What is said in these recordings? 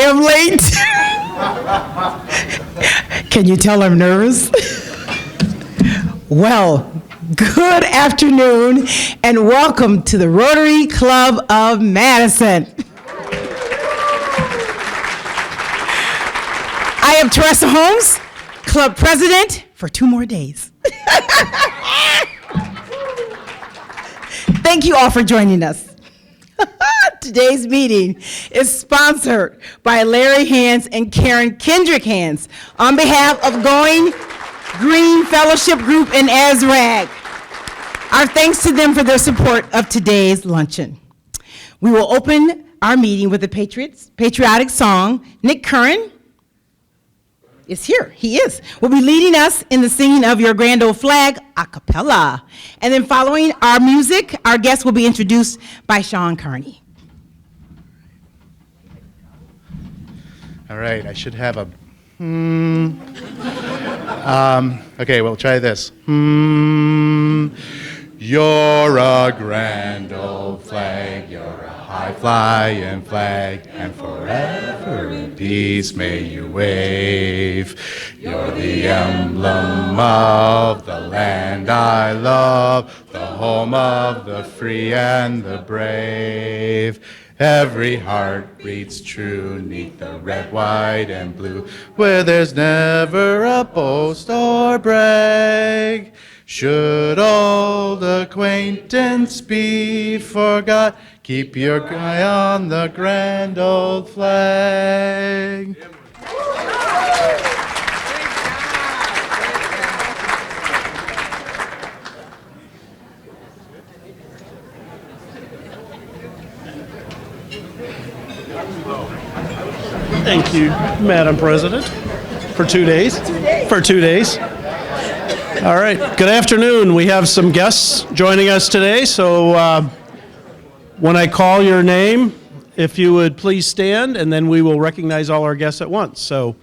am late. Can you tell I'm nervous? Well, good afternoon and welcome to the Rotary Club of Madison. I am Teresa Holmes, Club President for 2 more days. Thank you all for joining us. Today's meeting is sponsored by Larry Hands and Karen Kendrick Hands on behalf of Going Green Fellowship Group in Azraq. Our thanks to them for their support of today's luncheon. We will open our meeting with a patriotic song. Nick Curran is here. He is. Will be leading us in the singing of Your Grand Old Flag a cappella. And then following our music, our guest will be introduced by Sean Kearney. All right, I should have a okay, we'll try this. You're a grand old flag, you're a high-flying flag, and forever in peace may you wave. You're the emblem of the land I love, the home of the free and the brave. Every heart beats true 'neath the red, white, and blue, where there's never a boast or brag. Should old acquaintance be forgot, keep your eye on the grand old flag. Thank you, Madam President, for 2 days. For 2 days. All right, good afternoon. We have some guests joining us today, so when I call your name, if you would please stand, and then we will recognize all our guests at once. So,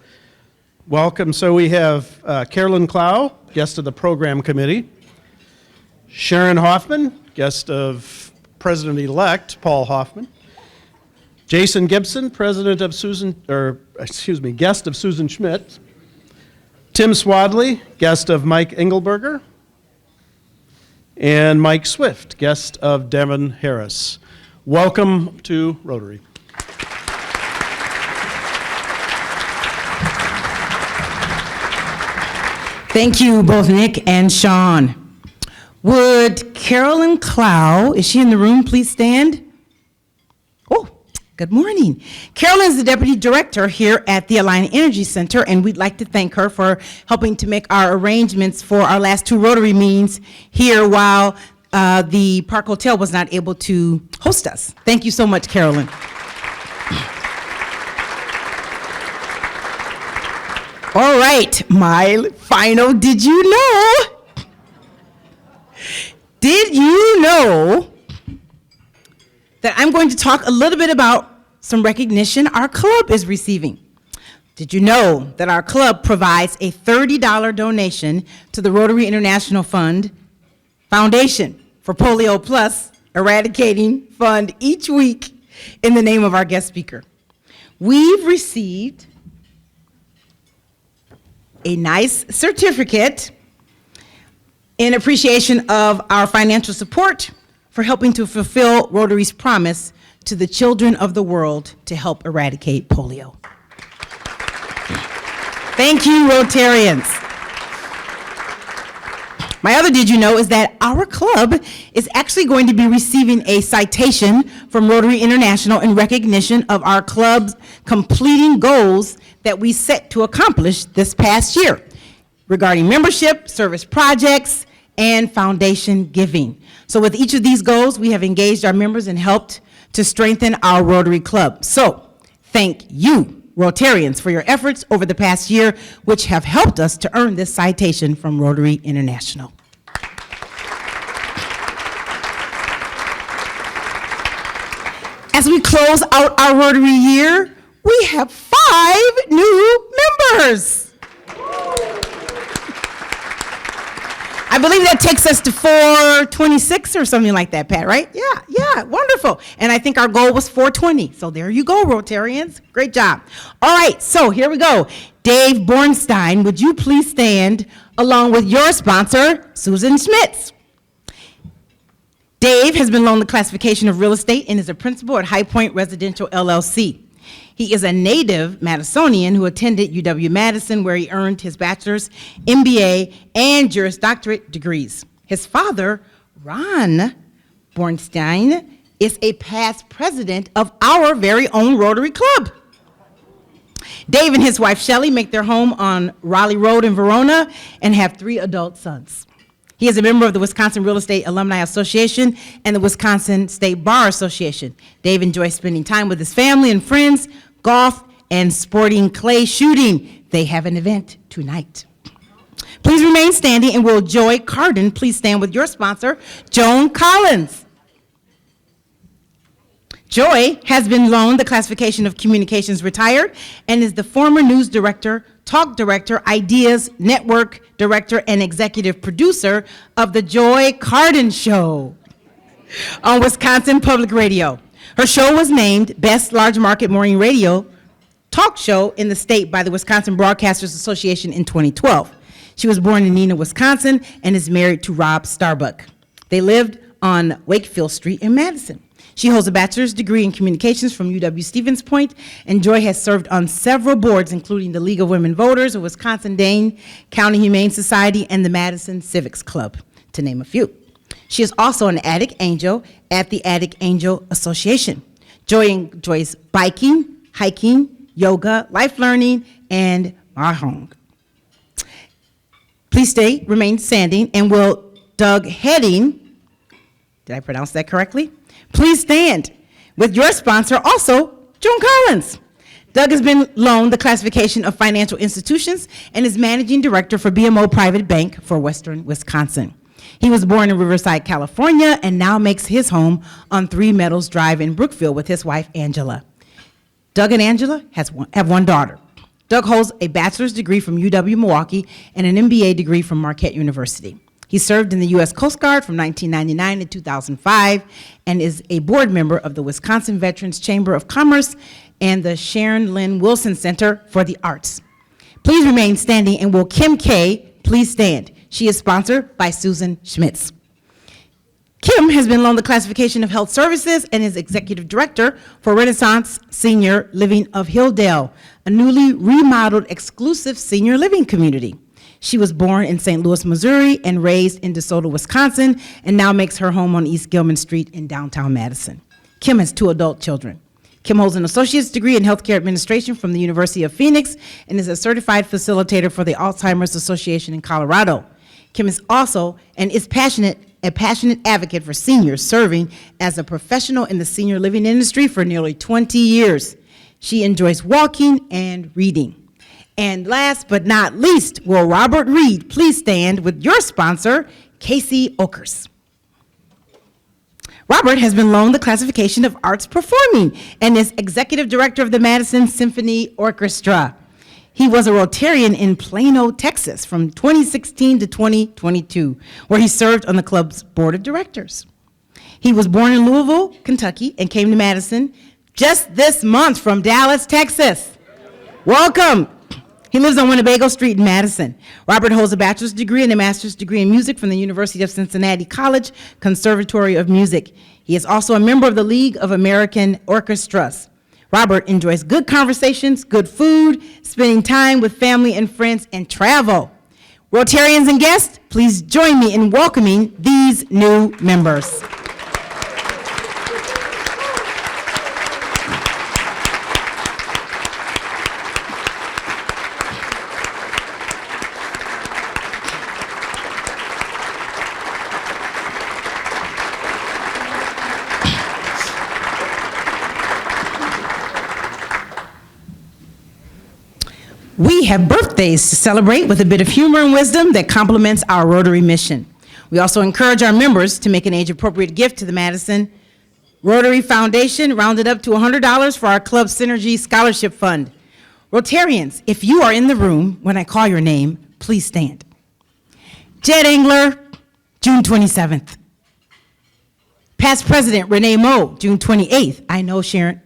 welcome. So we have Carolyn Clow, guest of the Program Committee, Sharon Hoffman, guest of President-elect Paul Hoffmann, Jason Gibson, guest of Susan Schmidt, Tim Swadley, guest of Mike Engelberger, and Mike Swift, guest of Devin Harris. Welcome to Rotary. Thank you, both Nick and Sean. Would Carolyn Clow, is she in the room, please stand? Oh, good morning. Carolyn is the Deputy Director here at the Alliant Energy Center, and we'd like to thank her for helping to make our arrangements for our last 2 Rotary meetings here while the Park Hotel was not able to host us. Thank you so much, Carolyn. All right, my final did you know? Did you know that I'm going to talk a little bit about some recognition our club is receiving? Did you know that our club provides a $30 donation to the Rotary International Foundation for Polio Plus Eradicating Fund each week in the name of our guest speaker? We've received a nice certificate in appreciation of our financial support for helping to fulfill Rotary's promise to the children of the world to help eradicate polio. Thank you, Rotarians. My other did you know is that our club is actually going to be receiving a citation from Rotary International in recognition of our club's completing goals that we set to accomplish this past year regarding membership, service projects, and foundation giving. So with each of these goals, we have engaged our members and helped to strengthen our Rotary Club. So thank you, Rotarians, for your efforts over the past year, which have helped us to earn this citation from Rotary International. As we close out our Rotary year, we have 5 new members. I believe that takes us to 426 or something like that, Pat, right? Yeah, wonderful. And I think our goal was 420. So there you go, Rotarians. Great job. All right, so here we go. Dave Bornstein, would you please stand along with your sponsor, Susan Schmitz? Dave has been loaned the classification of real estate and is a principal at High Point Residential LLC. He is a native Madisonian who attended UW-Madison, where he earned his bachelor's, MBA, and Juris Doctorate degrees. His father, Ron Bornstein, is a past president of our very own Rotary Club. Dave and his wife, Shelley, make their home on Raleigh Road in Verona and have 3 adult sons. He is a member of the Wisconsin Real Estate Alumni Association and the Wisconsin State Bar Association. Dave enjoys spending time with his family and friends, golf, and sporting clay shooting. They have an event tonight. Please remain standing, and will Joy Carden please stand with your sponsor, Joan Collins. Joy has been loaned the classification of communications retired and is the former news director, talk director, ideas, network director, and executive producer of the Joy Carden Show on Wisconsin Public Radio. Her show was named Best Large Market Morning Radio Talk Show in the state by the Wisconsin Broadcasters Association in 2012. She was born in Neenah, Wisconsin, and is married to Rob Starbuck. They lived on Wakefield Street in Madison. She holds a bachelor's degree in communications from UW-Stevens Point, and Joy has served on several boards, including the League of Women Voters, the Wisconsin-Dane County Humane Society, and the Madison Civics Club, to name a few. She is also an Attic Angel at the Attic Angel Association. Joy enjoys biking, hiking, yoga, life learning, and mahjong. Please remain standing, and will Doug Heading, did I pronounce that correctly? Please stand with your sponsor, also Joan Collins. Doug has been loaned the classification of financial institutions and is managing director for BMO Private Bank for Western Wisconsin. He was born in Riverside, California, and now makes his home on 3 Meadows Drive in Brookfield with his wife, Angela. Doug and Angela have one daughter. Doug holds a bachelor's degree from UW-Milwaukee and an MBA degree from Marquette University. He served in the U.S. Coast Guard from 1999 to 2005 and is a board member of the Wisconsin Veterans Chamber of Commerce and the Sharon Lynn Wilson Center for the Arts. Please remain standing, and will Kim Kay please stand? She is sponsored by Susan Schmitz. Kim has been loaned the classification of health services and is executive director for Renaissance Senior Living of Hilldale, a newly remodeled exclusive senior living community. She was born in St. Louis, Missouri, and raised in DeSoto, Wisconsin, and now makes her home on East Gilman Street in downtown Madison. Kim has 2 adult children. Kim holds an associate's degree in healthcare administration from the University of Phoenix and is a certified facilitator for the Alzheimer's Association in Colorado. Kim is also a passionate advocate for seniors, serving as a professional in the senior living industry for nearly 20 years. She enjoys walking and reading. And last but not least, will Robert Reed please stand with your sponsor, Casey Okers. Robert has been loaned the classification of arts performing and is executive director of the Madison Symphony Orchestra. He was a Rotarian in Plano, Texas from 2016 to 2022, where he served on the club's board of directors. He was born in Louisville, Kentucky, and came to Madison just this month from Dallas, Texas. Welcome. He lives on Winnebago Street in Madison. Robert holds a bachelor's degree and a master's degree in music from the University of Cincinnati College Conservatory of Music. He is also a member of the League of American Orchestras. Robert enjoys good conversations, good food, spending time with family and friends, and travel. Rotarians and guests, please join me in welcoming these new members. We have birthdays to celebrate with a bit of humor and wisdom that complements our Rotary mission. We also encourage our members to make an age-appropriate gift to the Madison Rotary Foundation, rounded up to $100 for our Club Synergy Scholarship Fund. Rotarians, if you are in the room when I call your name, please stand. Jed Engler, June 27th. Past President Renee Moe, June 28th. I know, Sharon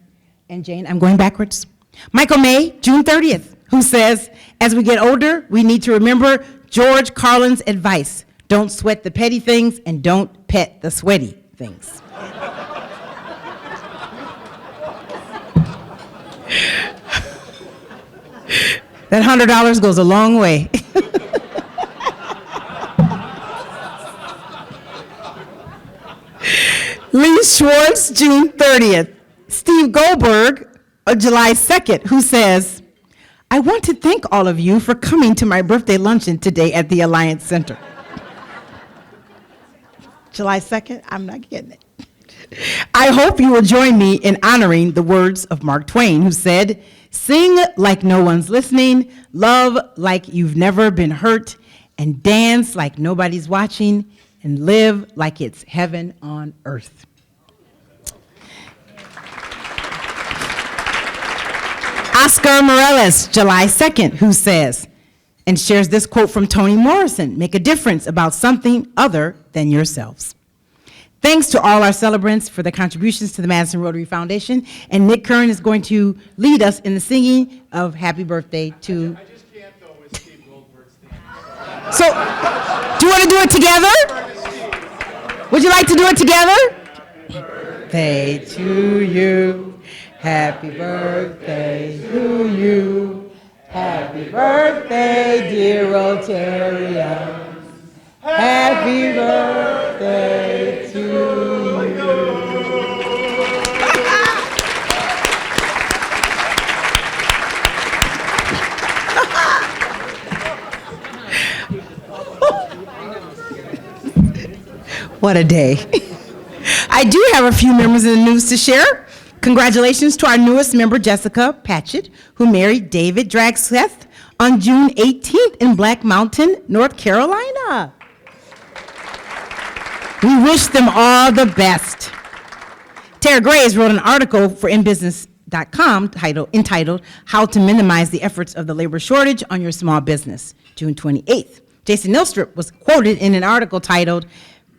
and Jane, I'm going backwards. Michael May, June 30th, who says, as we get older, we need to remember George Carlin's advice. Don't sweat the petty things and don't pet the sweaty things. That $100 goes a long way. Lee Schwartz, June 30th. Steve Goldberg, July 2nd, who says, I want to thank all of you for coming to my birthday luncheon today at the Alliance Center. July 2nd? I'm not getting it. I hope you will join me in honoring the words of Mark Twain, who said, sing like no one's listening, love like you've never been hurt, and dance like nobody's watching, and live like it's heaven on earth. Oscar Morales, July 2nd, who says, and shares this quote from Toni Morrison, make a difference about something other than yourselves. Thanks to all our celebrants for their contributions to the Madison Rotary Foundation, and Nick Curran is going to lead us in the singing of Happy Birthday to... I just can't go with Steve Goldberg's theme. So, do you want to do it together? Would you like to do it together? Birthday to you. Happy birthday to you. Happy birthday, dear Rotarians. Happy birthday to you. What a day. I do have a few members in the news to share. Congratulations to our newest member, Jessica Patchett, who married David Dragseth on June 18th in Black Mountain, North Carolina. We wish them all the best. Tara Graves wrote an article for InBusiness.com entitled, How to Minimize the Efforts of the Labor Shortage on Your Small Business, June 28th. Jason Nilstrup was quoted in an article titled,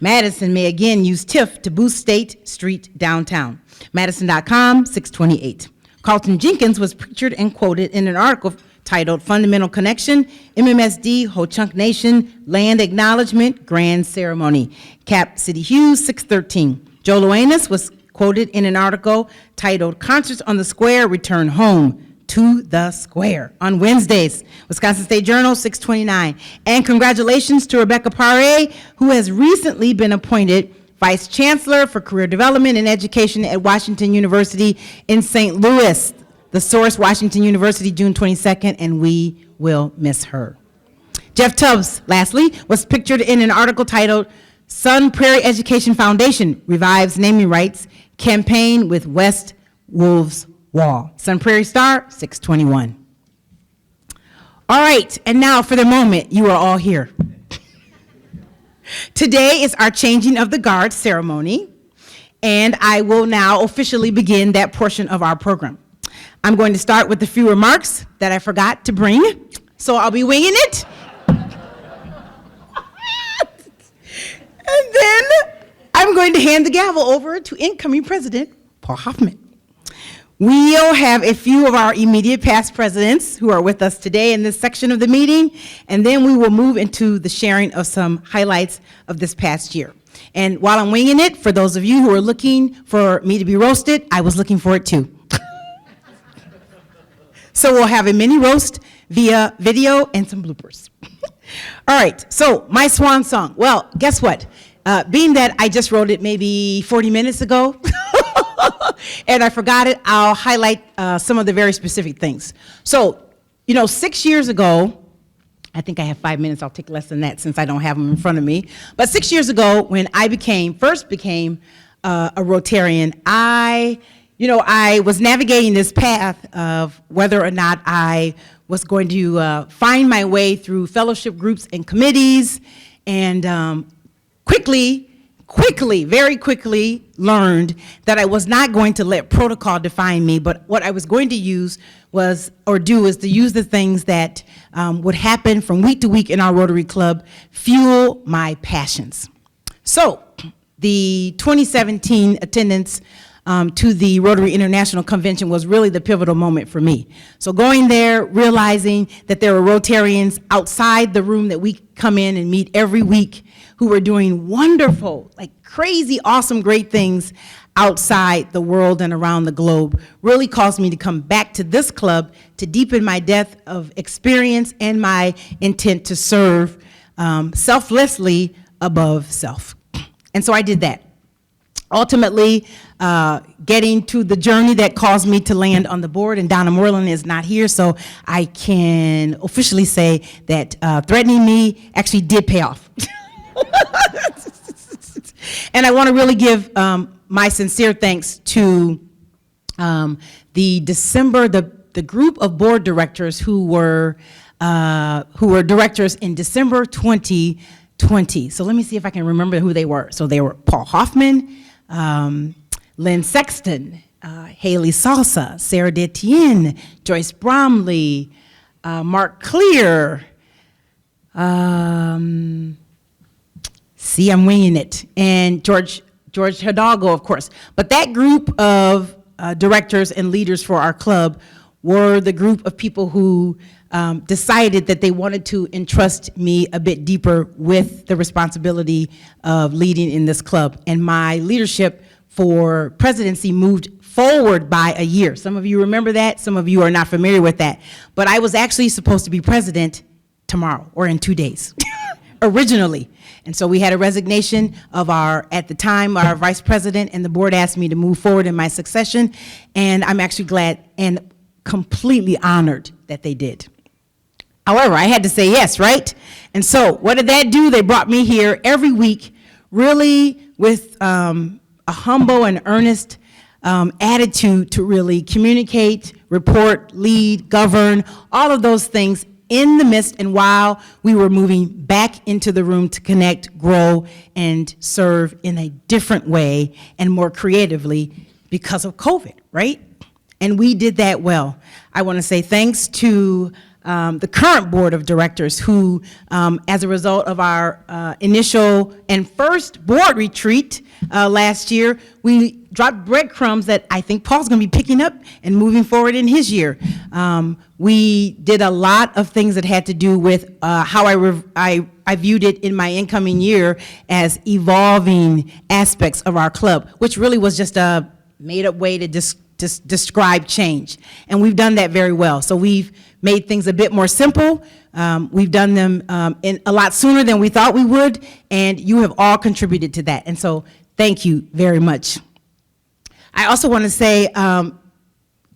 Madison may again use TIF to boost State Street downtown. Madison.com, 628. Carlton Jenkins was pictured and quoted in an article titled Fundamental Connection, MMSD, Ho Chunk Nation, Land Acknowledgement, Grand Ceremony. Cap City Hughes, 613. Joe Loanis was quoted in an article titled Concerts on the Square Return Home to the Square on Wednesdays. Wisconsin State Journal, 629. And congratulations to Rebecca Paré, who has recently been appointed Vice Chancellor for Career Development and Education at Washington University in St. Louis. The source, Washington University, June 22nd, and we will miss her. Jeff Tubbs, lastly, was pictured in an article titled Sun Prairie Education Foundation Revives Naming Rights Campaign with West Wolves Wall. Sun Prairie Star, 621. All right, and now for the moment you are all here. Today is our changing of the guard ceremony, and I will now officially begin that portion of our program. I'm going to start with a few remarks that I forgot to bring, so I'll be winging it. And then I'm going to hand the gavel over to incoming President Paul Hoffmann. We'll have a few of our immediate past presidents who are with us today in this section of the meeting, and then we will move into the sharing of some highlights of this past year. And while I'm winging it, for those of you who are looking for me to be roasted, I was looking for it too. So we'll have a mini roast via video and some bloopers. All right, so my swan song. Well, guess what? Being that I just wrote it maybe 40 minutes ago, and I forgot it, I'll highlight some of the very specific things. So, 6 years ago, I think I have 5 minutes, I'll take less than that since I don't have them in front of me. But 6 years ago, when I first became a Rotarian, I was navigating this path of whether or not I was going to find my way through fellowship groups and committees, and very quickly learned that I was not going to let protocol define me, but what I was going to use was to use the things that would happen from week to week in our Rotary Club, fuel my passions. So, the 2017 attendance to the Rotary International Convention was really the pivotal moment for me. So going there, realizing that there were Rotarians outside the room that we come in and meet every week who were doing wonderful, like crazy, awesome, great things outside the world and around the globe really caused me to come back to this club to deepen my depth of experience and my intent to serve selflessly above self. And so I did that. Ultimately, getting to the journey that caused me to land on the board, and Donna Moreland is not here, so I can officially say that threatening me actually did pay off. And I want to really give my sincere thanks to the group of board directors who were directors in December 2020. So let me see if I can remember who they were. So they were Paul Hoffman, Lynn Sexton, Haley Salsa, Sarah Detienne, Joyce Bromley, Mark Clear, I'm winging it, and George Hidalgo, of course. But that group of directors and leaders for our club were the group of people who decided that they wanted to entrust me a bit deeper with the responsibility of leading in this club. And my leadership for presidency moved forward by a year. Some of you remember that, some of you are not familiar with that. But I was actually supposed to be president tomorrow, or in 2 days, originally. And so we had a resignation of at the time, our vice president, and the board asked me to move forward in my succession, and I'm actually glad and completely honored that they did. However, I had to say yes, right? And so what did that do? They brought me here every week, really with a humble and earnest attitude to really communicate, report, lead, govern, all of those things in the midst and while we were moving back into the room to connect, grow, and serve in a different way and more creatively because of COVID, right? And we did that well. I want to say thanks to the current board of directors who, as a result of our initial and first board retreat last year, we dropped breadcrumbs that I think Paul's going to be picking up and moving forward in his year. We did a lot of things that had to do with how I viewed it in my incoming year as evolving aspects of our club, which really was just a made-up way to describe change. And we've done that very well. So we've made things a bit more simple. We've done them in a lot sooner than we thought we would, and you have all contributed to that. And so thank you very much. I also want to say,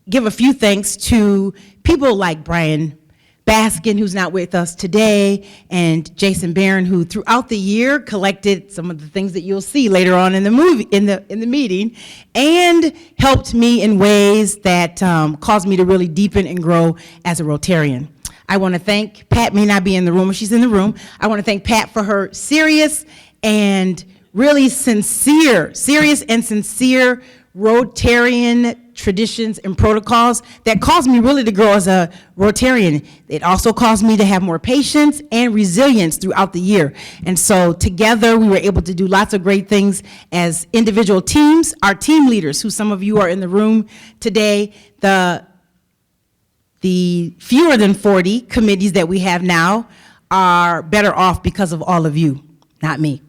give a few thanks to people like Brian Baskin, who's not with us today, and Jason Barron, who throughout the year collected some of the things that you'll see later on in the meeting, and helped me in ways that caused me to really deepen and grow as a Rotarian. I want to thank Pat, may not be in the room, or she's in the room. I want to thank Pat for her serious and sincere Rotarian traditions and protocols that caused me really to grow as a Rotarian. It also caused me to have more patience and resilience throughout the year. And so together we were able to do lots of great things as individual teams. Our team leaders, who some of you are in the room today, the fewer than 40 committees that we have now are better off because of all of you, not me.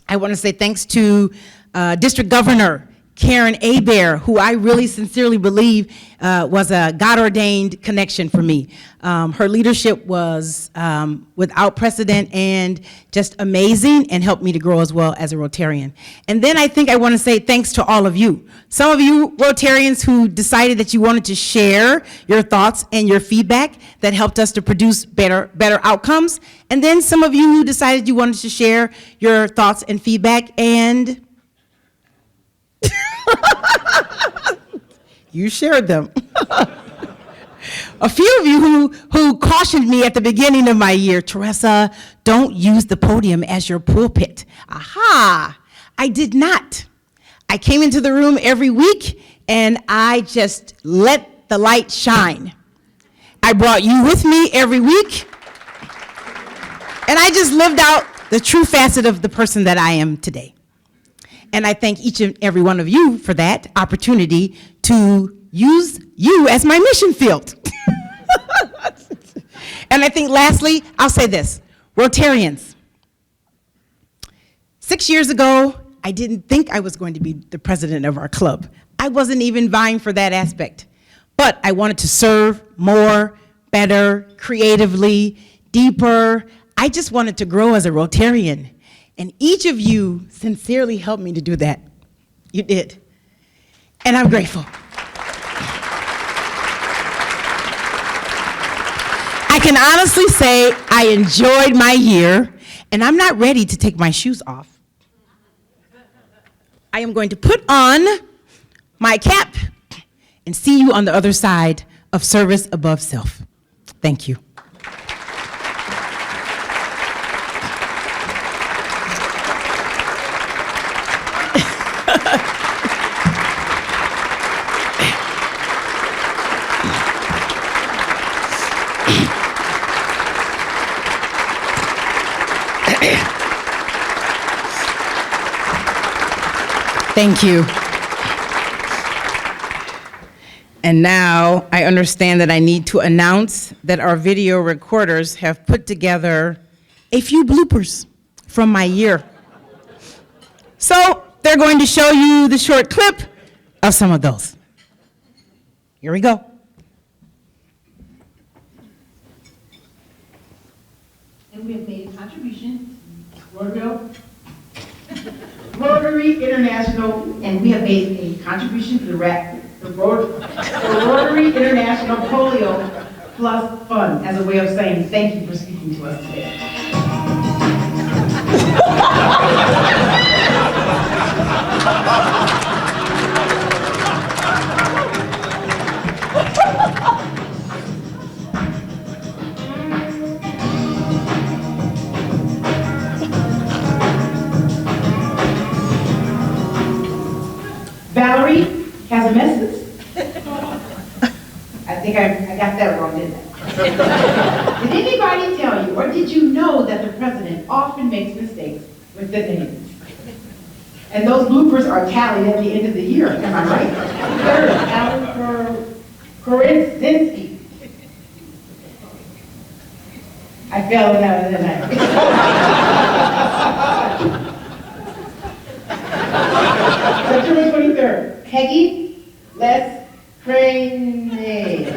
I want to say thanks to District Governor Karen Hebert, who I really sincerely believe was a God-ordained connection for me. Her leadership was without precedent and just amazing, and helped me to grow as well as a Rotarian. And then I think I want to say thanks to all of you. Some of you Rotarians who decided that you wanted to share your thoughts and your feedback that helped us to produce better outcomes. And then some of you who decided you wanted to share your thoughts and feedback and you shared them. A few of you who cautioned me at the beginning of my year, Teresa, don't use the podium as your pulpit. Aha, I did not. I came into the room every week and I just let the light shine. I brought you with me every week, and I just lived out the true facet of the person that I am today. And I thank each and every one of you for that opportunity to use you as my mission field. And I think lastly, I'll say this, Rotarians. 6 years ago, I didn't think I was going to be the president of our club. I wasn't even vying for that aspect. But I wanted to serve more, better, creatively, deeper. I just wanted to grow as a Rotarian. And each of you sincerely helped me to do that. You did. And I'm grateful. I can honestly say I enjoyed my year, and I'm not ready to take my shoes off. I am going to put on my cap and see you on the other side of service above self. Thank you. Thank you. And now I understand that I need to announce that our video recorders have put together a few bloopers from my year. So they're going to show you the short clip of some of those. Here we go. And we have made a contribution, Rotary International, and we have made a contribution to the Rotary International Polio Plus Fund as a way of saying thank you for speaking to us today. Valerie has a message. I think I got that wrong, didn't I? Did anybody tell you, or did you know that the president often makes mistakes with the names? And those bloopers are tallied at the end of the year, am I right? Third, Alan Korinzinski. I failed on that one, didn't I? September 23rd, Peggy Les Crane. Okay,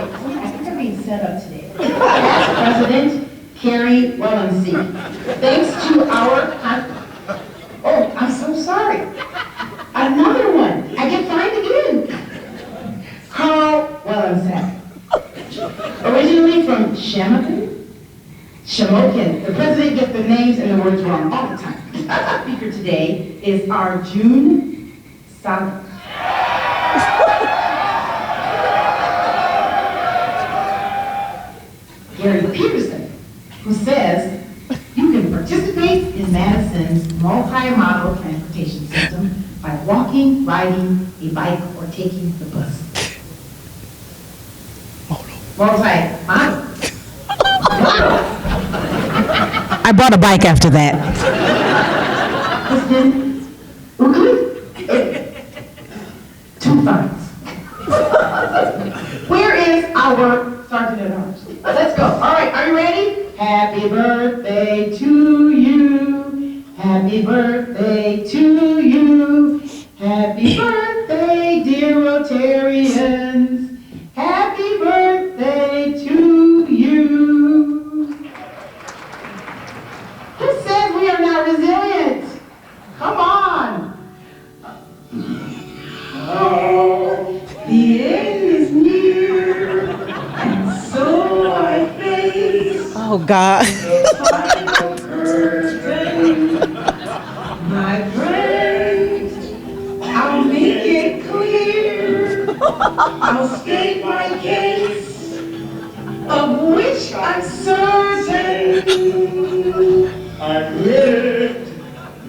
I think I'm being set up today. President Carrie Wellensee. Thanks to our, oh, I'm so sorry. Another one, I get fined again. Carl Wellensee. Originally from Shamokin. The president gets the names and the words wrong all the time. Our speaker today is our June Solomon. Gary Peterson, who says you can participate in Madison's multi-modal transportation system by walking, riding a bike, or taking the bus. Multi-modal. I bought a bike after that. We're good. 2 fines. Where is our sergeant at arms? Let's go. All right, are you ready? Happy birthday to you. Happy birthday to you. Happy birthday, dear Rotarians. Happy birthday to you. Who says we are not resilient? Come on. Oh, the end is near, and so I face Oh, God. the final curtain. My friend, I'll make it clear. I'll state my case, of which I'm certain. I've lived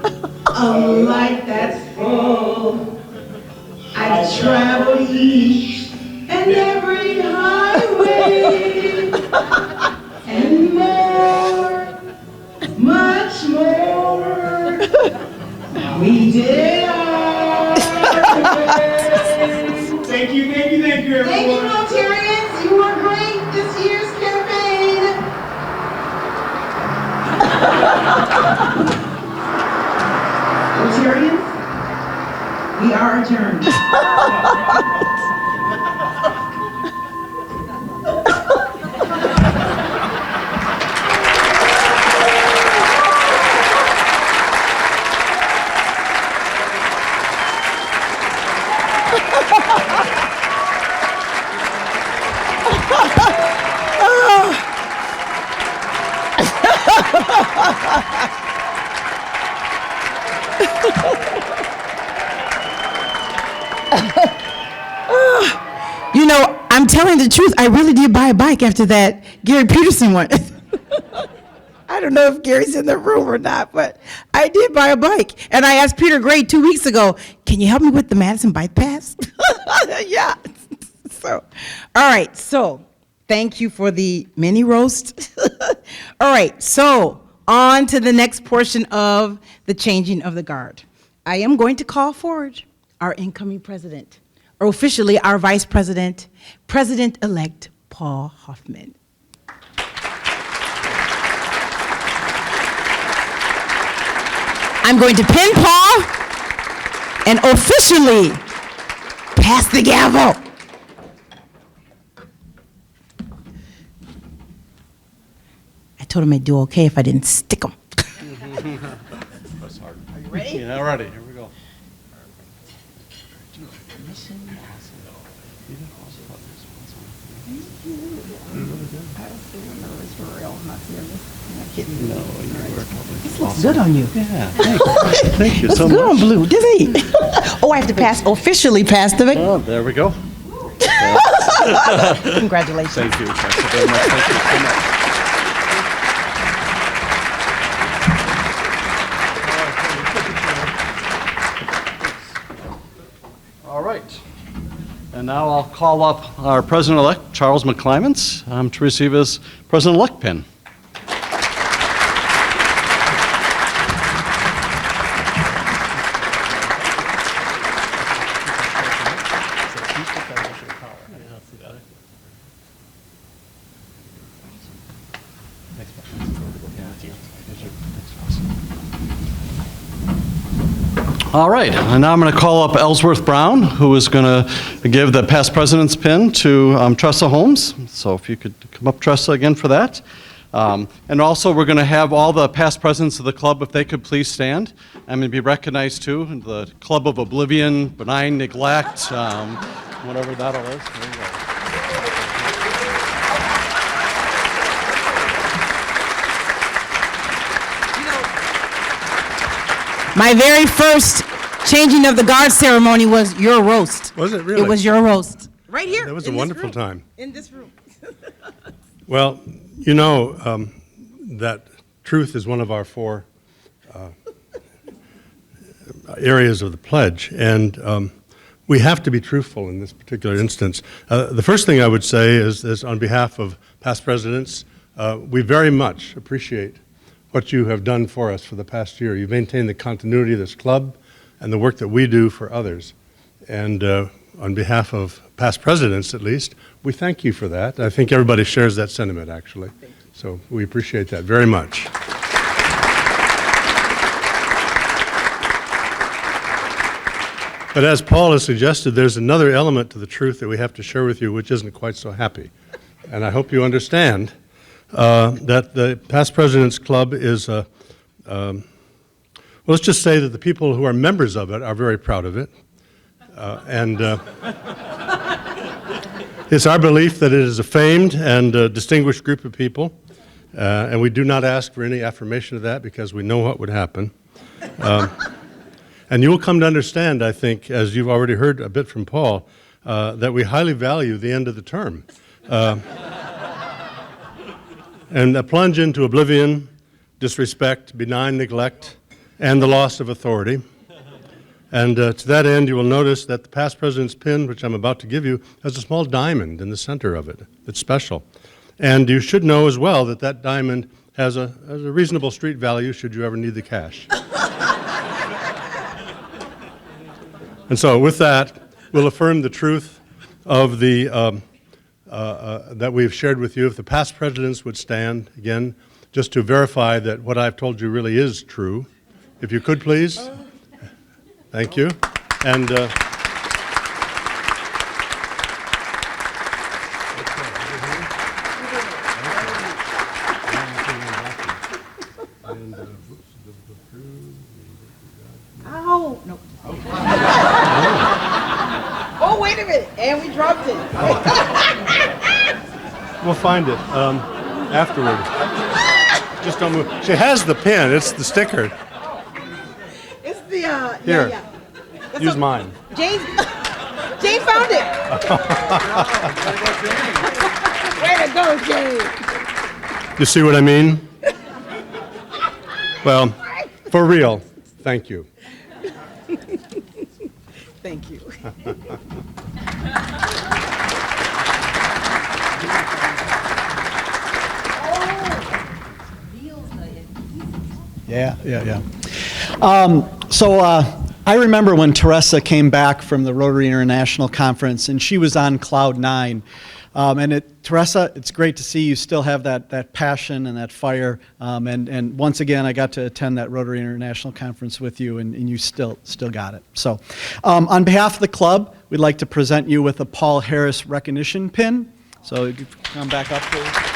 a life that's full. I've traveled each and every highway and more. We did our Thank you, thank you, thank you, everyone. Thank you, Rotarians. You were great this year's campaign. Rotarians, we are adjourned. You know, I'm telling the truth, I really did buy a bike after that Gary Peterson one. I don't know if Gary's in the room or not, but I did buy a bike. And I asked Peter Gray 2 weeks ago, can you help me with the Madison Bike Pass? Yeah. So, all right, so thank you for the mini roast. All right, so on to the next portion of the changing of the guard. I am going to call forward our incoming president, or officially our vice president, President-elect Paul Hoffmann. I'm going to pin Paul and officially pass the gavel. I told him I'd do okay if I didn't stick him. That's hard. Are you ready? Yeah, ready. Here we go. No, you were totally This looks good on you. Yeah, thank you Looks so good on much. blue, doesn't he? Oh, I have to officially pass the. Oh, there we go. Congratulations. Thank you. Thank you very much. Thank you so much. All right. And now I'll call up our President-elect, Charles McClymans, to receive his President-elect pin. All right, and now I'm going to call up Ellsworth Brown, who is going to give the past president's pin to TERESA Holmes. So if you could come up, TERESA, again for that. And also, we're going to have all the past presidents of the club, if they could please stand. I'm going to be recognized, too, in the Club of Oblivion, Benign Neglect, whatever that all is. There you go. My very first changing of the guard ceremony was your roast. Was it really? It was your roast. Right here. That was in a this wonderful room. time. In this room. Well, you know that truth is one of our four areas of the pledge, and we have to be truthful in this particular instance. The first thing I would say is on behalf of past presidents, we very much appreciate what you have done for us for the past year. You've maintained the continuity of this club and the work that we do for others. And on behalf of past presidents, at least, we thank you for that. I think everybody shares that sentiment, actually. So we appreciate that very much. But as Paul has suggested, there's another element to the truth that we have to share with you, which isn't quite so happy. And I hope you understand that the Past Presidents Club is, well, let's just say that the people who are members of it are very proud of it. It's our belief that it is a famed and distinguished group of people, and we do not ask for any affirmation of that because we know what would happen. And you will come to understand, I think, as you've already heard a bit from Paul, that we highly value the end of the term. And a plunge into oblivion, disrespect, benign neglect, and the loss of authority. And to that end, you will notice that the past president's pin, which I'm about to give you, has a small diamond in the center of it. It's special. And you should know as well that that diamond has a reasonable street value should you ever need the cash. And so with that, we'll affirm the truth of the, that we've shared with you. If the past presidents would stand again, just to verify that what I've told you really is true. If you could, please. Thank you. And Ow! No. Oh, wait a minute. And we dropped it. we'll find it afterward. Just don't move. She has the pin. It's the sticker. It's the, Here. yeah. That's Use a- mine. Jane, Jane found it. Way to go, Jane. You see what I mean? Well, for real, thank you. Thank you. Yeah. So I remember when Teresa came back from the Rotary International Conference, and she was on cloud nine. Teresa, it's great to see you still have that passion and that fire. And once again, I got to attend that Rotary International Conference with you, and you still got it. So, on behalf of the club, we'd like to present you with a Paul Harris recognition pin. So, you can come back up, please.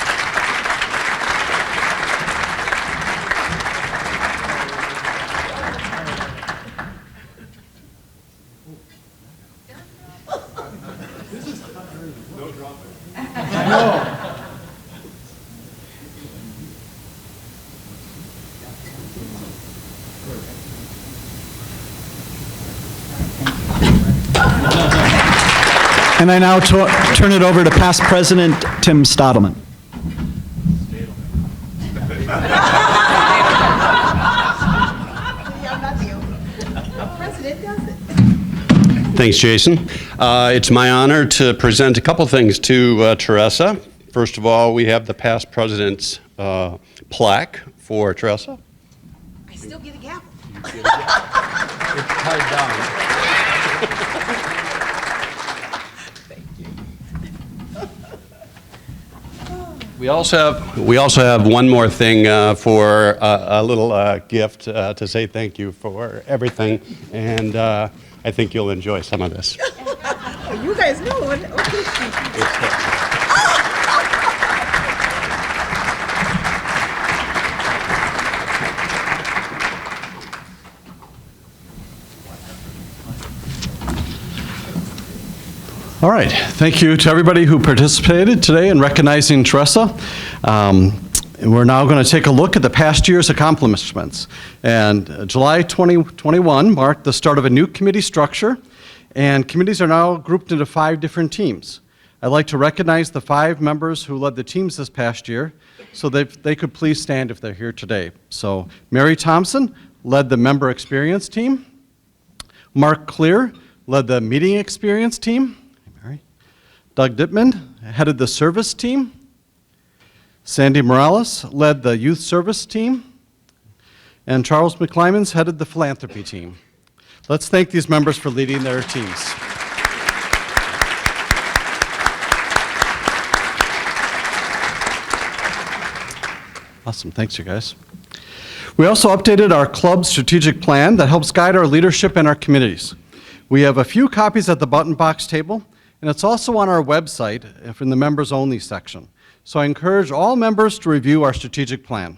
And I now turn it over to past President Tim Stottleman. Thanks, Jason. It's my honor to present a couple things to Teresa. First of all, we have the past president's plaque for Teresa. I still get a gavel. It's tied down. We also have one more thing for a little gift to say thank you for everything, and I think you'll enjoy some of this. Oh, you guys know what? Okay. All right. Thank you to everybody who participated today in recognizing Teresa. We're now going to take a look at the past year's accomplishments. And July 2021 marked the start of a new committee structure, and committees are now grouped into 5 different teams. I'd like to recognize the 5 members who led the teams this past year, so that they could please stand if they're here today. So Mary Thompson led the member experience team. Mark Clear led the meeting experience team. Doug Dittman headed the service team. Sandy Morales led the youth service team. And Charles McClymans headed the philanthropy team. Let's thank these members for leading their teams. Awesome, thanks you guys. We also updated our club strategic plan that helps guide our leadership and our communities. We have a few copies at the button box table, and it's also on our website in the members only section. So I encourage all members to review our strategic plan.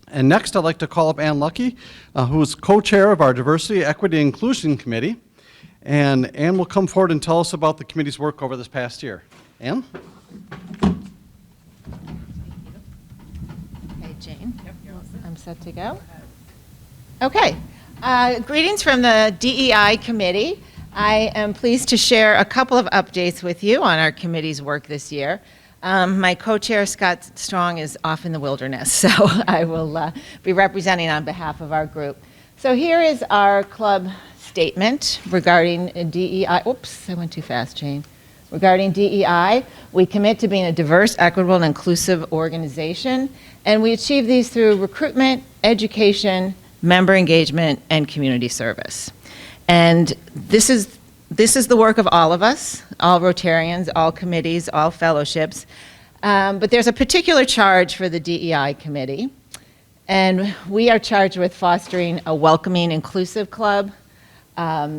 And next I'd like to call up Ann Lucky, who is co-chair of our Diversity, Equity, and Inclusion Committee. And Ann will come forward and tell us about the committee's work over this past year. Ann? Okay, Jane, I'm set to go. Okay, greetings from the DEI Committee. I am pleased to share a couple of updates with you on our committee's work this year. My co-chair, Scott Strong, is off in the wilderness, so I will be representing on behalf of our group. So here is our club statement regarding DEI. Oops, I went too fast, Jane. Regarding DEI, we commit to being a diverse, equitable, and inclusive organization, and we achieve these through recruitment, education, member engagement, and community service. And this is the work of all of us, all Rotarians, all committees, all fellowships. But there's a particular charge for the DEI committee. And we are charged with fostering a welcoming, inclusive club.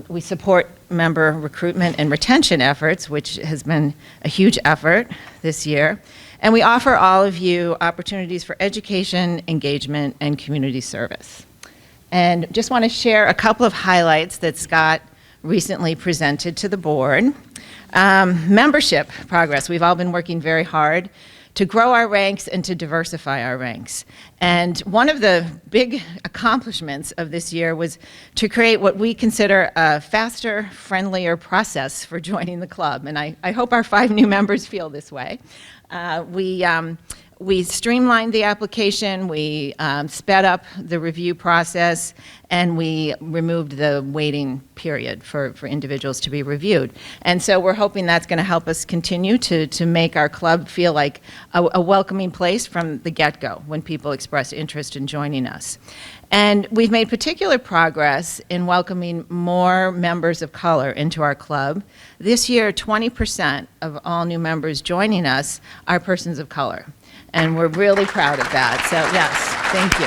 We support member recruitment and retention efforts, which has been a huge effort this year. And we offer all of you opportunities for education, engagement, and community service. And just want to share a couple of highlights that Scott recently presented to the board. Membership progress. We've all been working very hard to grow our ranks and to diversify our ranks. And one of the big accomplishments of this year was to create what we consider a faster, friendlier process for joining the club. And I hope our 5 new members feel this way. We streamlined the application, we sped up the review process, and we removed the waiting period for individuals to be reviewed. And so we're hoping that's going to help us continue to make our club feel like a welcoming place from the get-go when people express interest in joining us. And we've made particular progress in welcoming more members of color into our club. This year, 20% of all new members joining us are persons of color. And we're really proud of that. So yes, thank you.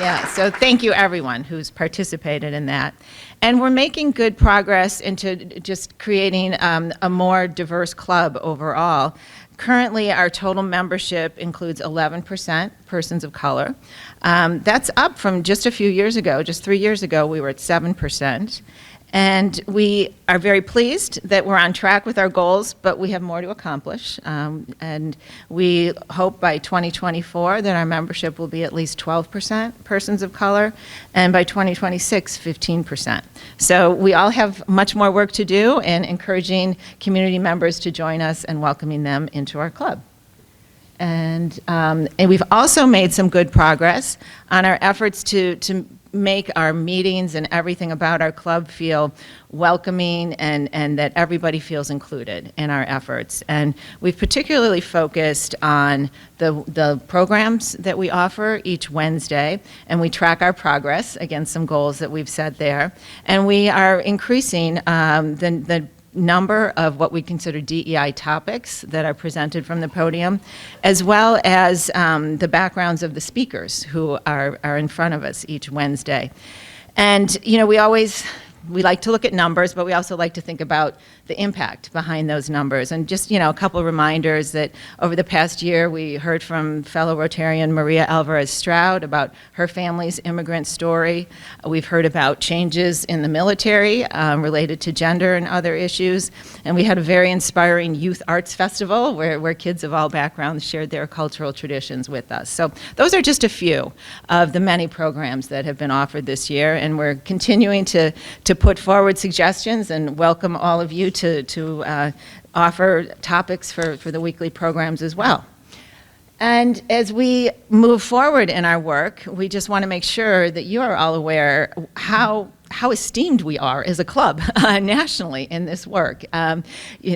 Yeah, so thank you everyone who's participated in that. And we're making good progress into just creating a more diverse club overall. Currently, our total membership includes 11% persons of color. That's up from just a few years ago. Just 3 years ago, we were at 7%. And we are very pleased that we're on track with our goals, but we have more to accomplish. And we hope by 2024 that our membership will be at least 12% persons of color, and by 2026, 15%. So we all have much more work to do in encouraging community members to join us and welcoming them into our club. And we've also made some good progress on our efforts to make our meetings and everything about our club feel welcoming and that everybody feels included in our efforts. And we've particularly focused on the programs that we offer each Wednesday, and we track our progress against some goals that we've set there. And we are increasing the number of what we consider DEI topics that are presented from the podium, as well as the backgrounds of the speakers who are in front of us each Wednesday. And, you know, we like to look at numbers, but we also like to think about the impact behind those numbers. And just, you know, a couple of reminders that over the past year, we heard from fellow Rotarian Maria Alvarez Stroud about her family's immigrant story. We've heard about changes in the military related to gender and other issues. And we had a very inspiring youth arts festival where kids of all backgrounds shared their cultural traditions with us. So those are just a few of the many programs that have been offered this year. And we're continuing to put forward suggestions and welcome all of you to offer topics for the weekly programs as well. And as we move forward in our work, we just want to make sure that you are all aware how esteemed we are as a club nationally in this work.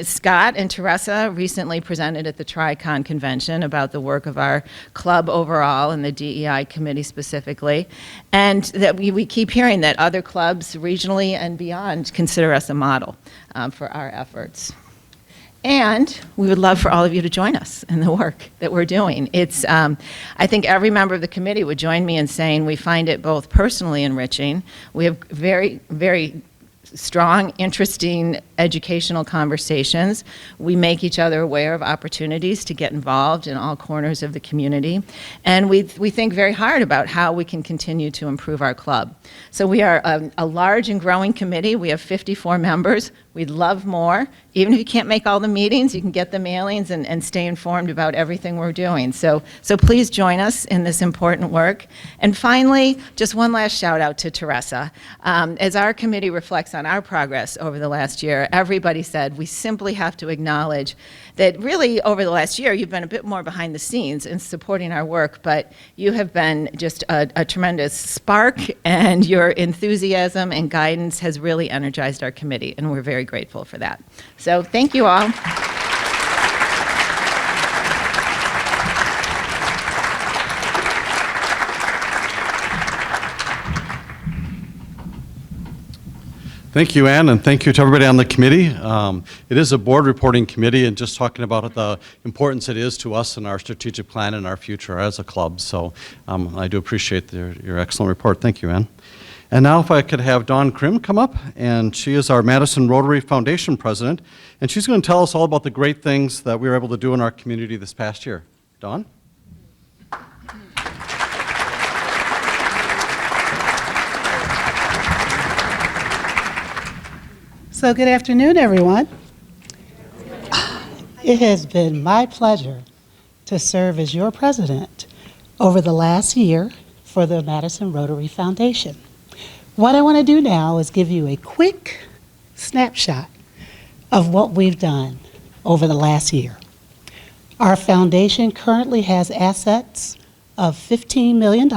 Scott and Teresa recently presented at the Tri-Con convention about the work of our club overall and the DEI committee specifically, and that we keep hearing that other clubs regionally and beyond consider us a model for our efforts. And we would love for all of you to join us in the work that we're doing. It's, I think every member of the committee would join me in saying we find it both personally enriching. We have very, very strong, interesting educational conversations. We make each other aware of opportunities to get involved in all corners of the community. And we think very hard about how we can continue to improve our club. So we are a large and growing committee. We have 54 members. We'd love more. Even if you can't make all the meetings, you can get the mailings and stay informed about everything we're doing. So please join us in this important work. And finally, just one last shout out to Teresa. As our committee reflects on our progress over the last year, everybody said we simply have to acknowledge that really over the last year, you've been a bit more behind the scenes in supporting our work, but you have been just a tremendous spark, and your enthusiasm and guidance has really energized our committee, and we're very grateful for that. So thank you all. Thank you, Ann, and thank you to everybody on the committee. It is a board reporting committee, and just talking about the importance it is to us in our strategic plan and our future as a club. So I do appreciate your excellent report. Thank you, Ann. And now if I could have Dawn Krim come up, and she is our Madison Rotary Foundation president, and she's going to tell us all about the great things that we were able to do in our community this past year. Dawn? So good afternoon, everyone. It has been my pleasure to serve as your president over the last year for the Madison Rotary Foundation. What I want to do now is give you a quick snapshot of what we've done over the last year. Our foundation currently has assets of $15 million.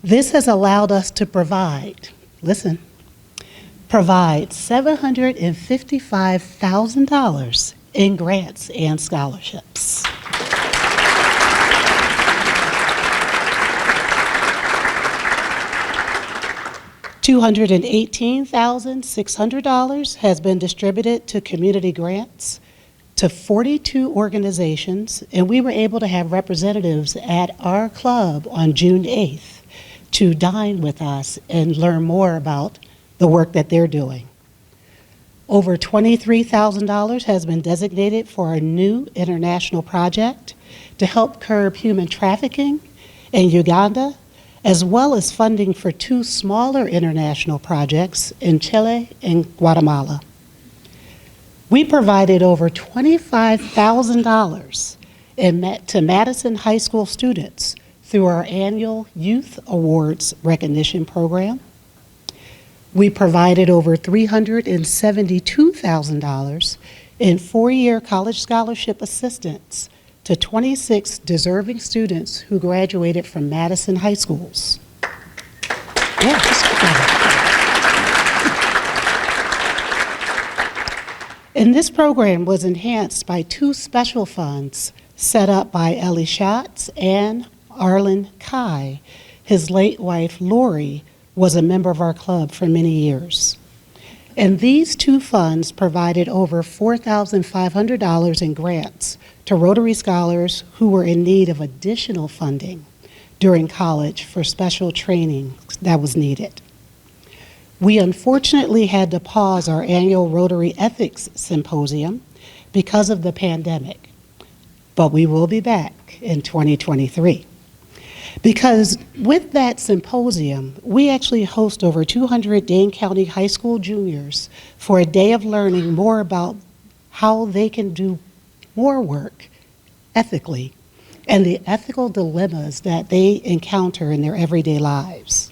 This has allowed us to provide $755,000 in grants and scholarships. $218,600 has been distributed to community grants to 42 organizations, and we were able to have representatives at our club on June 8th to dine with us and learn more about the work that they're doing. Over $23,000 has been designated for a new international project to help curb human trafficking in Uganda, as well as funding for 2 smaller international projects in Chile and Guatemala. We provided over $25,000 to Madison High School students through our annual Youth Awards recognition program. We provided over $372,000 in 4-year college scholarship assistance to 26 deserving students who graduated from Madison high schools. And this program was enhanced by 2 special funds set up by Ellie Schatz and Arlen Kai. His late wife, Lori, was a member of our club for many years. And these 2 funds provided over $4,500 in grants to Rotary scholars who were in need of additional funding during college for special training that was needed. We unfortunately had to pause our annual Rotary Ethics Symposium because of the pandemic, but we will be back in 2023. Because with that symposium, we actually host over 200 Dane County High School juniors for a day of learning more about how they can do more work ethically and the ethical dilemmas that they encounter in their everyday lives.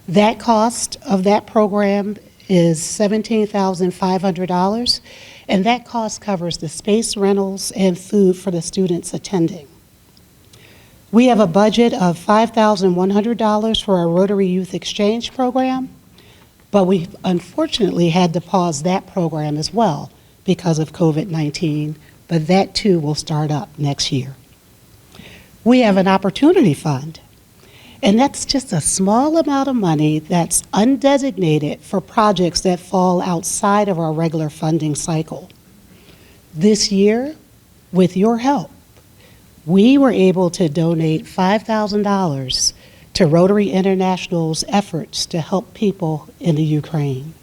That cost of that program is $17,500, and that cost covers the space rentals and food for the students attending. We have a budget of $5,100 for our Rotary Youth Exchange program, but we unfortunately had to pause that program as well because of COVID-19, but that too will start up next year. We have an opportunity fund, and that's just a small amount of money that's undesignated for projects that fall outside of our regular funding cycle. This year, with your help, we were able to donate $5,000 to Rotary International's efforts to help people in the Ukraine.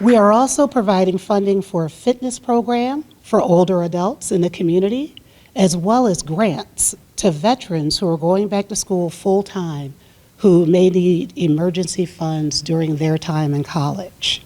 We are also providing funding for a fitness program for older adults in the community, as well as grants to veterans who are going back to school full-time who may need emergency funds during their time in college.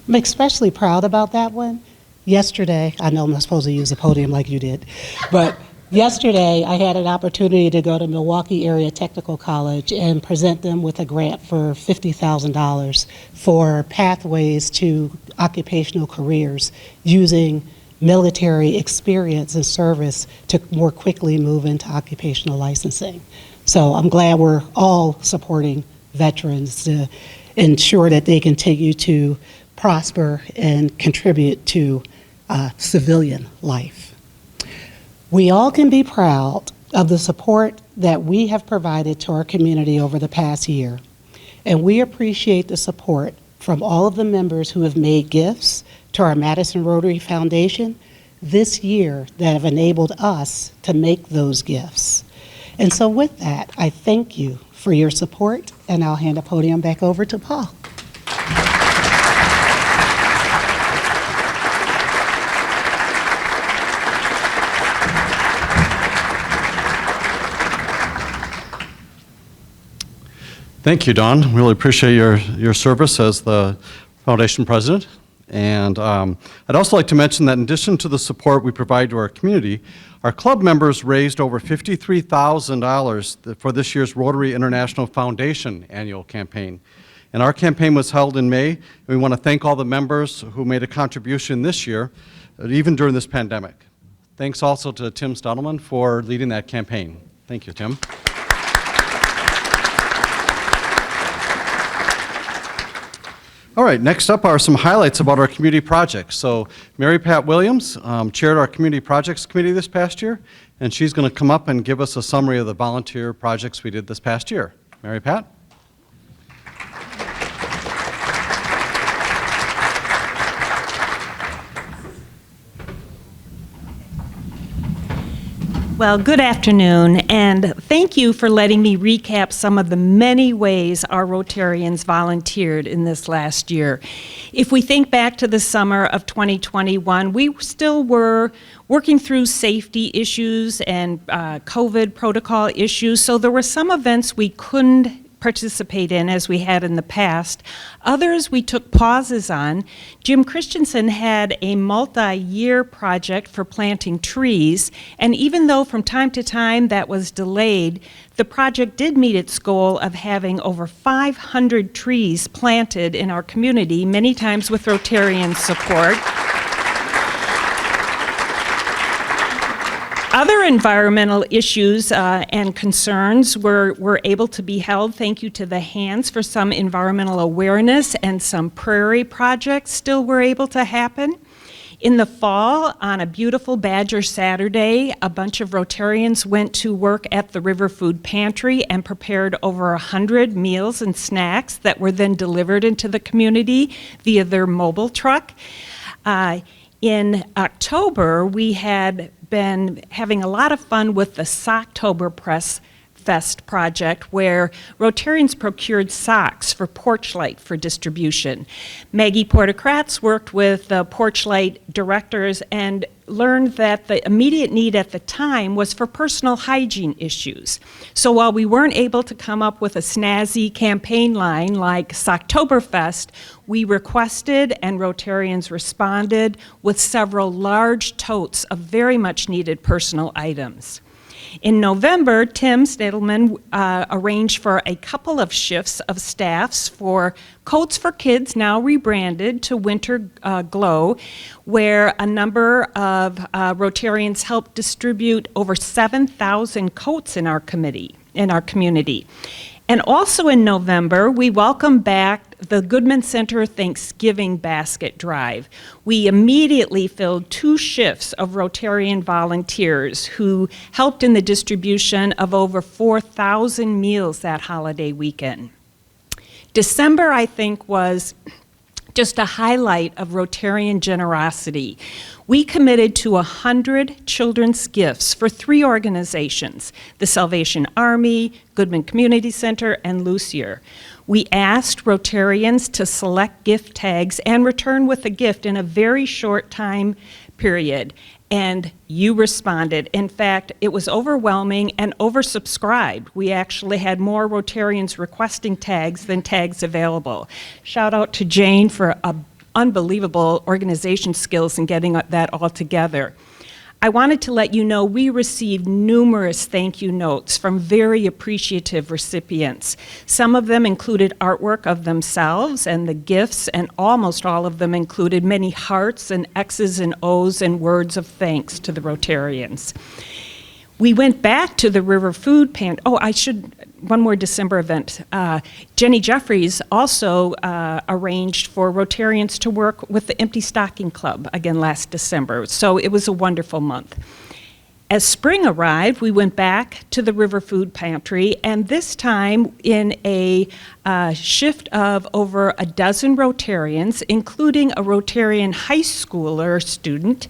I'm especially proud about that one. Yesterday, I know I'm not supposed to use the podium like you did, but yesterday I had an opportunity to go to Milwaukee Area Technical College and present them with a grant for $50,000 for pathways to occupational careers using military experience and service to more quickly move into occupational licensing. So I'm glad we're all supporting veterans to ensure that they continue to prosper and contribute to civilian life. We all can be proud of the support that we have provided to our community over the past year. And we appreciate the support from all of the members who have made gifts to our Madison Rotary Foundation this year that have enabled us to make those gifts. And so with that, I thank you for your support, and I'll hand the podium back over to Paul. Thank you, Dawn. Really appreciate your service as the foundation president. And I'd also like to mention that in addition to the support we provide to our community, our club members raised over $53,000 for this year's Rotary International Foundation annual campaign. And our campaign was held in May, and we want to thank all the members who made a contribution this year, even during this pandemic. Thanks also to Tim Stottleman for leading that campaign. Thank you, Tim. All right, next up are some highlights about our community projects. So Mary Pat Williams chaired our Community Projects Committee this past year, and she's going to come up and give us a summary of the volunteer projects we did this past year. Mary Pat? Well, good afternoon, and thank you for letting me recap some of the many ways our Rotarians volunteered in this last year. If we think back to the summer of 2021, we still were working through safety issues and COVID protocol issues, so there were some events we couldn't participate in as we had in the past. Others we took pauses on. Jim Christensen had a multi-year project for planting trees, and even though from time to time that was delayed, the project did meet its goal of having over 500 trees planted in our community, many times with Rotarian support. Other environmental issues and concerns were able to be held. Thank you to the Hands for some environmental awareness, and some prairie projects still were able to happen. In the fall, on a beautiful Badger Saturday, a bunch of Rotarians went to work at the River Food Pantry and prepared over 100 meals and snacks that were then delivered into the community via their mobile truck. In October, we had been having a lot of fun with the Socktober Press Fest project, where Rotarians procured socks for Porchlight for distribution. Maggie Porter-Kratz worked with the Porchlight directors and learned that the immediate need at the time was for personal hygiene issues. So while we weren't able to come up with a snazzy campaign line like Socktoberfest, we requested and Rotarians responded with several large totes of very much needed personal items. In November, Tim Stadelman arranged for a couple of shifts of staffs for Coats for Kids, now rebranded to Winter Glow, where a number of Rotarians helped distribute over 7,000 coats in our community. And also in November, we welcomed back the Goodman Center Thanksgiving Basket Drive. We immediately filled 2 shifts of Rotarian volunteers who helped in the distribution of over 4,000 meals that holiday weekend. December, I think, was just a highlight of Rotarian generosity. We committed to 100 children's gifts for 3 organizations, the Salvation Army, Goodman Community Center, and Lucier. We asked Rotarians to select gift tags and return with a gift in a very short time period, and you responded. In fact, it was overwhelming and oversubscribed. We actually had more Rotarians requesting tags than tags available. Shout out to Jane for unbelievable organization skills in getting that all together. I wanted to let you know we received numerous thank you notes from very appreciative recipients. Some of them included artwork of themselves and the gifts, and almost all of them included many hearts and X's and O's and words of thanks to the Rotarians. We went back to the River Food Pantry. One more December event. Jenny Jeffries also arranged for Rotarians to work with the Empty Stocking Club again last December. So it was a wonderful month. As spring arrived, we went back to the River Food Pantry, and this time in a shift of over a dozen Rotarians, including a Rotarian high schooler student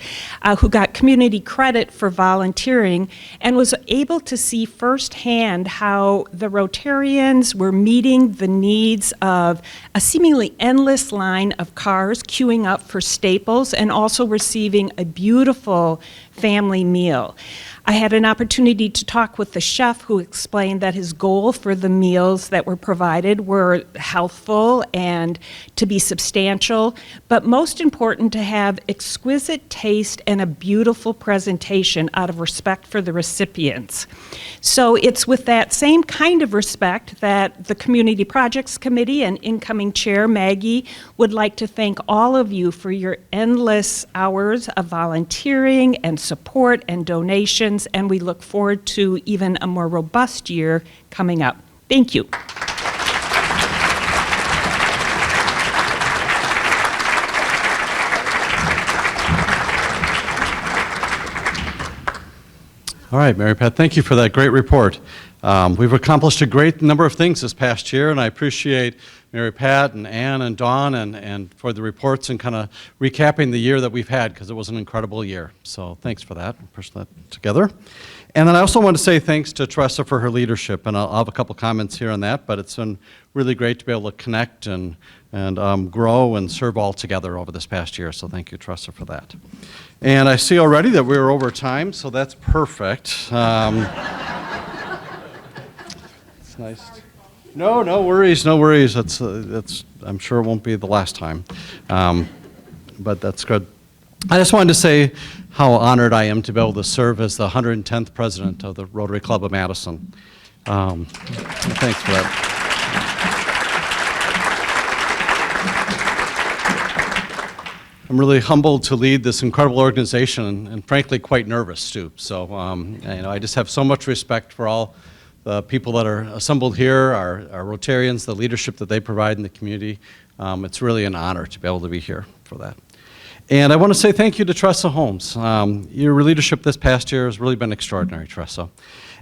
who got community credit for volunteering and was able to see firsthand how the Rotarians were meeting the needs of a seemingly endless line of cars queuing up for staples and also receiving a beautiful family meal. I had an opportunity to talk with the chef who explained that his goal for the meals that were provided were healthful and to be substantial, but most important to have exquisite taste and a beautiful presentation out of respect for the recipients. So it's with that same kind of respect that the Community Projects Committee and incoming Chair Maggie would like to thank all of you for your endless hours of volunteering and support and donations, and we look forward to even a more robust year coming up. Thank you. All right, Mary Pat, thank you for that great report. We've accomplished a great number of things this past year, and I appreciate Mary Pat and Ann and Dawn and for the reports and kind of recapping the year that we've had, because it was an incredible year. So thanks for that. We'll push that together. And then I also want to say thanks to Teresa for her leadership, and I'll have a couple comments here on that, but it's been really great to be able to connect and grow and serve all together over this past year. So thank you, Teresa, for that. And I see already that we're over time, so that's perfect. It's nice. No worries, no worries. That's I'm sure it won't be the last time, but that's good. I just wanted to say how honored I am to be able to serve as the 110th president of the Rotary Club of Madison. Thanks for that. I'm really humbled to lead this incredible organization, and frankly quite nervous too. So I just have so much respect for all the people that are assembled here, our Rotarians, the leadership that they provide in the community. It's really an honor to be able to be here for that. And I want to say thank you to Teresa Holmes. Your leadership this past year has really been extraordinary, Teresa.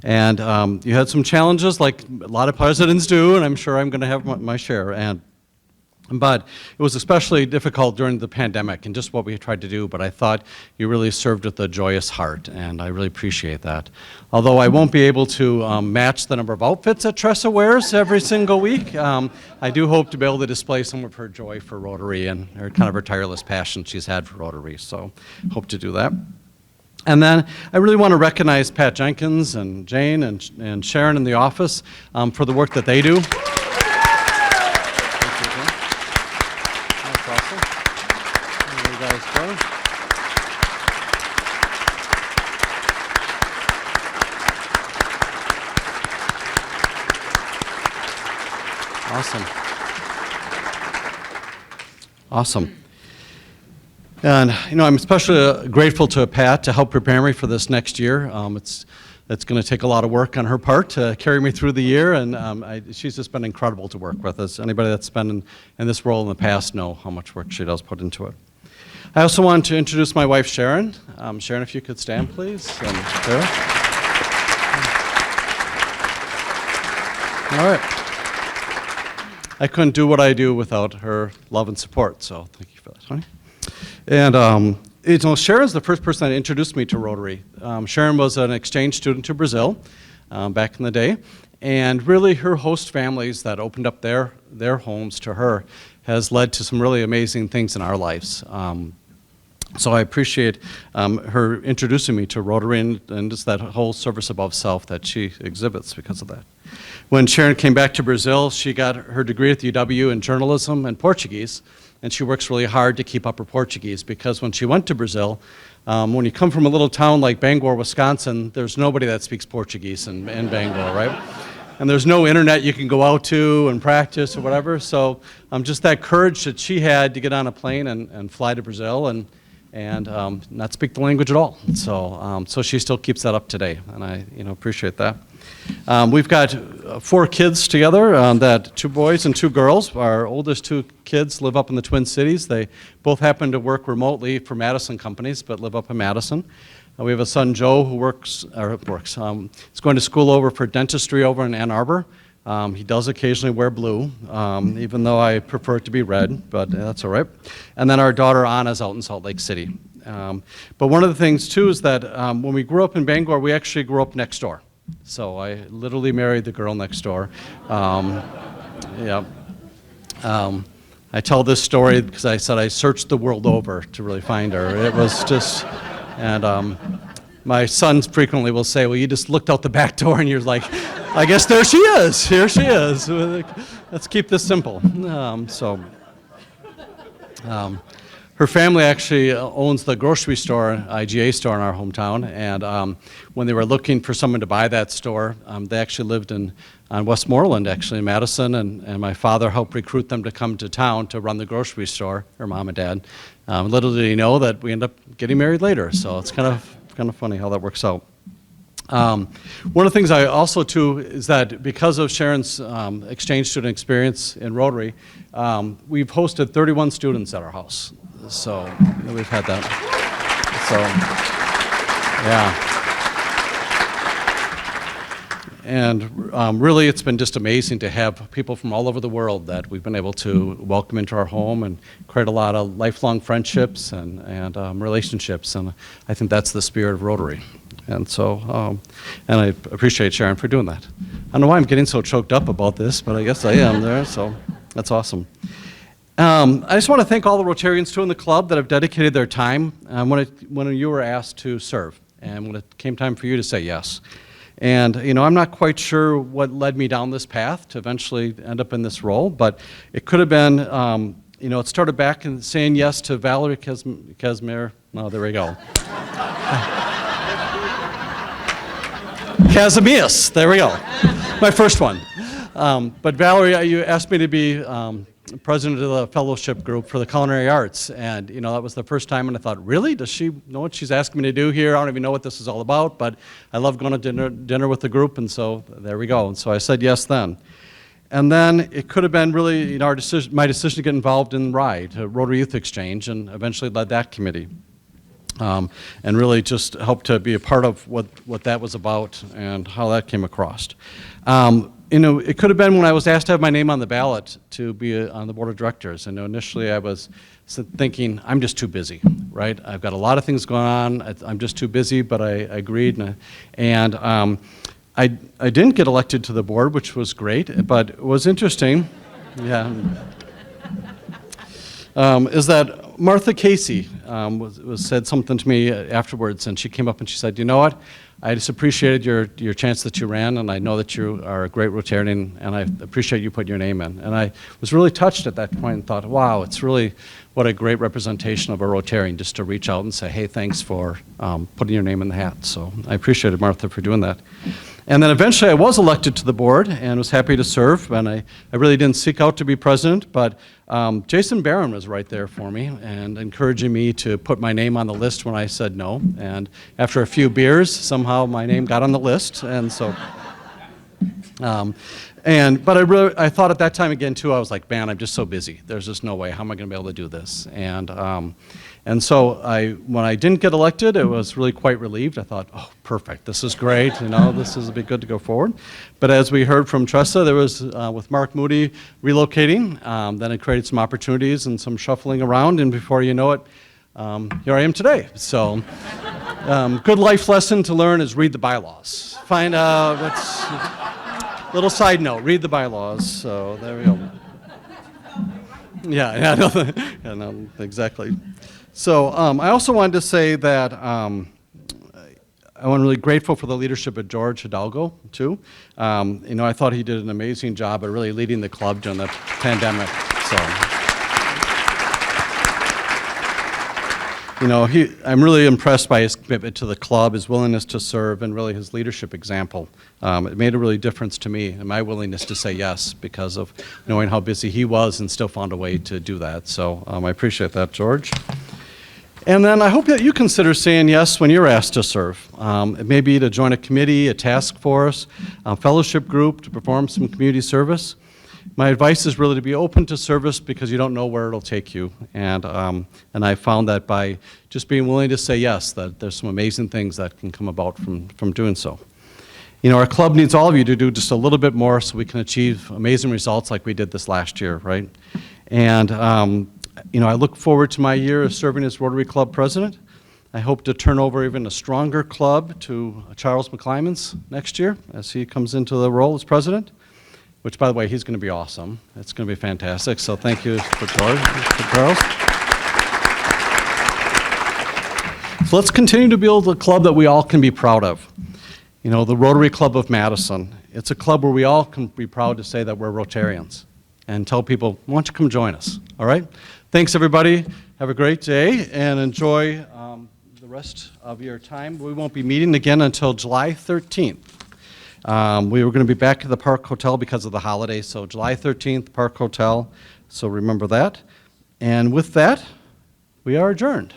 And you had some challenges like a lot of presidents do, and I'm sure I'm going to have my share. But it was especially difficult during the pandemic and just what we tried to do, but I thought you really served with a joyous heart, and I really appreciate that. Although I won't be able to match the number of outfits that Teresa wears every single week, I do hope to be able to display some of her joy for Rotary and her tireless passion she's had for Rotary, so hope to do that. And then I really want to recognize Pat Jenkins and Jane and Sharon in the office for the work that they do. Awesome. And I'm especially grateful to Pat to help prepare me for this next year. It's going to take a lot of work on her part to carry me through the year, and she's just been incredible to work with. As anybody that's been in this role in the past know how much work she does put into it. I also want to introduce my wife, Sharon. Sharon, if you could stand, please. And there. All right. I couldn't do what I do without her love and support, so thank you for that, honey. And Sharon's the first person that introduced me to Rotary. Sharon was an exchange student to Brazil back in the day, and really her host families that opened up their homes to her has led to some really amazing things in our lives. So I appreciate her introducing me to Rotary and just that whole service above self that she exhibits because of that. When Sharon came back to Brazil, she got her degree at the UW in journalism and Portuguese, and she works really hard to keep up her Portuguese because when she went to Brazil, when you come from a little town like Bangor, Wisconsin, there's nobody that speaks Portuguese in Bangor, right? And there's no internet you can go out to and practice or whatever, so just that courage that she had to get on a plane and fly to Brazil and not speak the language at all. So she still keeps that up today, and I appreciate that. We've got 4 kids together, that 2 boys and 2 girls. Our oldest 2 kids live up in the Twin Cities. They both happen to work remotely for Madison companies, but live up in Madison. We have a son, Joe, who is going to school over for dentistry over in Ann Arbor. He does occasionally wear blue, even though I prefer it to be red, but that's all right. And then our daughter, Anna's out in Salt Lake City. But one of the things, too, is that when we grew up in Bangor, we actually grew up next door. So I literally married the girl next door. Yeah. I tell this story because I said I searched the world over to really find her. It was just, and my sons frequently will say, well, you just looked out the back door and you're like, I guess there she is. Here she is. Let's keep this simple. Her family actually owns the grocery store, IGA store in our hometown, and when they were looking for someone to buy that store, they actually lived on Westmoreland, actually, in Madison, and my father helped recruit them to come to town to run the grocery store, her mom and dad. Little did he know that we ended up getting married later, so it's kind of funny how that works out. One of the things I also, too, is that because of Sharon's exchange student experience in Rotary, we've hosted 31 students at our house. So we've had that. So, yeah. And really, it's been just amazing to have people from all over the world that we've been able to welcome into our home and create a lot of lifelong friendships and relationships. And I think that's the spirit of Rotary. And so, and I appreciate Sharon for doing that. I don't know why I'm getting so choked up about this, but I guess I am there, so that's awesome. I just want to thank all the Rotarians, too, in the club that have dedicated their time when you were asked to serve, and when it came time for you to say yes. And, I'm not quite sure what led me down this path to eventually end up in this role, but it could have been, it started back in saying yes to Valerie Casimir. Oh, there we go. Casimius, there we go. My first one. But Valerie, you asked me to be president of the fellowship group for the culinary arts, and that was the first time, and I thought, really? Does she know what she's asking me to do here? I don't even know what this is all about, but I love going to dinner with the group, and so there we go. And so I said yes then. And then it could have been really my decision to get involved in RIDE, Rotary Youth Exchange, and eventually led that committee. And really just helped to be a part of what that was about and how that came across. It could have been when I was asked to have my name on the ballot to be on the board of directors. And initially I was thinking, I'm just too busy, right? I've got a lot of things going on. I'm just too busy, but I agreed. And I didn't get elected to the board, which was great, but it was interesting. Yeah. Is that Martha Casey said something to me afterwards, and she came up and she said, you know what? I just appreciated your chance that you ran, and I know that you are a great Rotarian, and I appreciate you putting your name in. And I was really touched at that point and thought, wow, it's really what a great representation of a Rotarian just to reach out and say, hey, thanks for putting your name in the hat. So I appreciated Martha for doing that. And then eventually I was elected to the board and was happy to serve, and I really didn't seek out to be president, but Jason Barron was right there for me and encouraging me to put my name on the list when I said no. And after a few beers, somehow my name got on the list, and so... But I thought at that time again too, I was like, man, I'm just so busy. There's just no way. How am I going to be able to do this? And so when I didn't get elected, it was really quite relieved. I thought, oh, perfect. This is great. This is a bit good to go forward. But as we heard from Teresa, there was with Mark Moody relocating, then it created some opportunities and some shuffling around. And before you know it, here I am today. So, good life lesson to learn is read the bylaws. Find out what's. Little side note, read the bylaws, so there we go. No, exactly. So I also wanted to say that I'm really grateful for the leadership of George Hidalgo, too. I thought he did an amazing job at really leading the club during the pandemic, so. I'm really impressed by his commitment to the club, his willingness to serve, and really his leadership example. It made a really difference to me and my willingness to say yes because of knowing how busy he was and still found a way to do that. So I appreciate that, George. And then I hope that you consider saying yes when you're asked to serve. It may be to join a committee, a task force, a fellowship group, to perform some community service. My advice is really to be open to service because you don't know where it'll take you. And I found that by just being willing to say yes, that there's some amazing things that can come about from doing so. You know, our club needs all of you to do just a little bit more so we can achieve amazing results like we did this last year, right? And, you know, I look forward to my year of serving as Rotary Club President. I hope to turn over even a stronger club to Charles McClymonds next year as he comes into the role as President, which, by the way, he's going to be awesome. It's going to be fantastic. So thank you for Charles. So let's continue to build a club that we all can be proud of. You know, the Rotary Club of Madison. It's a club where we all can be proud to say that we're Rotarians and tell people, why don't you come join us, all right? Thanks, everybody. Have a great day and enjoy the rest of your time. We won't be meeting again until July 13th. We were going to be back at the Park Hotel because of the holiday, so July 13th, Park Hotel, so remember that. And with that, we are adjourned.